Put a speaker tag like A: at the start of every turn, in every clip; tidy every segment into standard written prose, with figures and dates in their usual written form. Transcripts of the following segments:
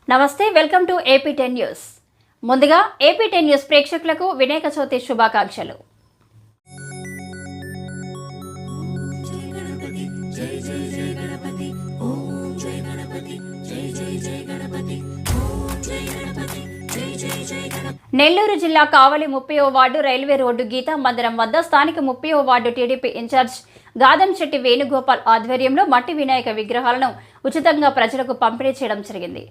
A: నమస్తే, welcome to AP10 news. ముందుగా AP10 news ప్రేక్షకులకు వినాయక చవితి శుభాకాంక్షలు. నెల్లూరు జిల్లా కావలి 30వ ward railway road Geetha Mandiram వద్ద స్థానిక 30వ ward TDP incharge Gadamsetti Venugopal ఆధ్వర్యంలో మట్టి వినాయక విగ్రహాలను ఉచితంగా ప్రజలకు పంపిణీ చేయడం జరిగింది.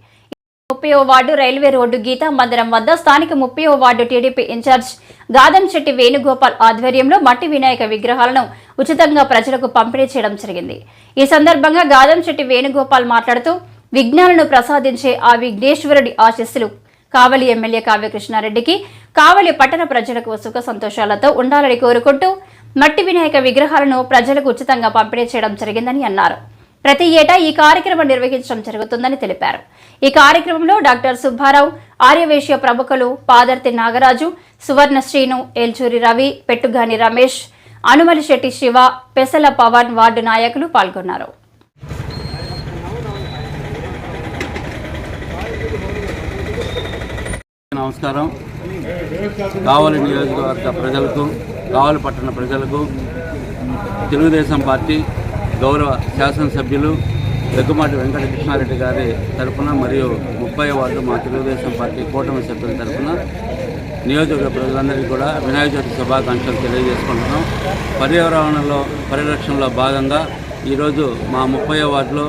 A: 30వ ward railway road Geetha Mandiram వద్ద స్థానిక 30వ ward TDP incharge Gadamsetti Venugopal ఆధ్వర్యంలో మట్టి వినాయక విగ్రహాలను ఉచితంగా ప్రజలకు పంపిణీ చేయడం జరిగింది. ఈ సందర్భంగా గాదంశెట్టి వేణుగోపాల్ మాట్లాడుతూ విఘ్నాలను ప్రసాదించే ఆ విఘ్నేశ్వరుడి ఆశీస్సులు కావలి ఎమ్మెల్యే కావ్యకృష్ణారెడ్డికి, కావలి పట్టణ ప్రజలకు సుఖ సంతోషాలతో ఉండాలని కోరుకుంటూ మట్టి వినాయక విగ్రహాలను ప్రజలకు ఉచితంగా పంపిణీ చేయడం జరిగిందని అన్నారు. ప్రతి ఏటా ఈ కార్యక్రమం నిర్వహించడం జరుగుతుందని తెలిపారు. ఈ కార్యక్రమంలో డాక్టర్ సుబ్బారావు, ఆర్యవేశ్య ప్రముఖులు పాదర్తి నాగరాజు, సువర్ణ శ్రీను, ఏల్చూరి రవి, పెట్టుగాని రమేష్, అనుమలిశెట్టి శివ, పెసల పవన్ వార్డు నాయకులు పాల్గొన్నారు.
B: నమస్కారం. కావలి నియోజకవర్గ ప్రజలకు, కావలి పట్టణ ప్రజలకు తెలుగుదేశం పార్టీ గౌరవ శాసనసభ్యులు దగ్గుమాటి వెంకటకృష్ణారెడ్డి గారి తరఫున మరియు 30వ వార్డు మా తెలుగుదేశం పార్టీ కూటమి సభ్యుల తరఫున నియోజకవర్గ ప్రజలందరికీ కూడా వినాయక చవితి శుభాకాంక్షలు తెలియజేసుకుంటున్నాం. పర్యావరణంలో పరిరక్షణలో భాగంగా ఈరోజు మా 30వ వార్డులో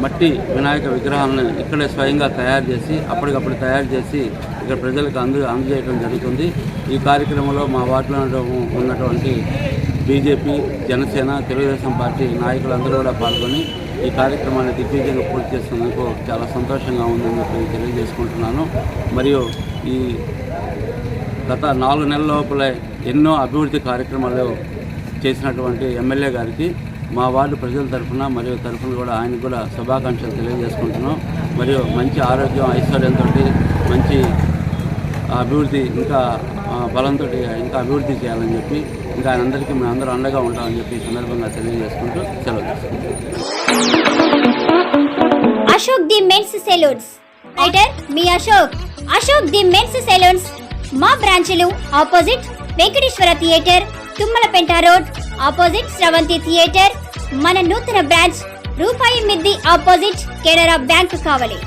B: మట్టి వినాయక విగ్రహాలను ఇక్కడే స్వయంగా తయారు చేసి అప్పటికప్పుడు తయారు చేసి ఇక్కడ ప్రజలకు అందజేయడం జరుగుతుంది. ఈ కార్యక్రమంలో మా వార్డులో ఉన్నటువంటి బీజేపీ, జనసేన, తెలుగుదేశం పార్టీ నాయకులందరూ కూడా పాల్గొని ఈ కార్యక్రమాన్ని దిగ్విజయంగా పూర్తి చేస్తున్నందుకు చాలా సంతోషంగా ఉందని చెప్పి తెలియజేసుకుంటున్నాను. మరియు ఈ గత 4 నెలల లోపలే ఎన్నో అభివృద్ధి కార్యక్రమాలు చేసినటువంటి ఎమ్మెల్యే గారికి మా వార్డు ప్రజల తరఫున మరియు తరఫున కూడా ఆయనకు కూడా శుభాకాంక్షలు తెలియజేసుకుంటున్నాం. మరియు మంచి ఆరోగ్యం, ఐశ్వర్యంతో మంచి అభివృద్ధి, ఇంకా బలంతో ఇంకా అభివృద్ధి చేయాలని చెప్పి, ఇంకా ఆయన అందరికీ మేము అందరూ అండగా ఉంటామని చెప్పి ఈ సందర్భంగా తెలియజేసుకుంటూ సెలవు తీసుకుంటాం.
C: అశోక్ ది మెన్స్ సెలూన్స్ రైటర్ మీ అశోక్ ది మెన్స్ సెలూన్స్ మా బ్రాంచ్లు opposite Venkateswara theatre, Tummalapenta road opposite Sravanthi theatre. మన నూతన బ్రాంచ్ రూపాయి మిద్ది ఆపోజిట్ కెనరా బ్యాంక్ కావలి.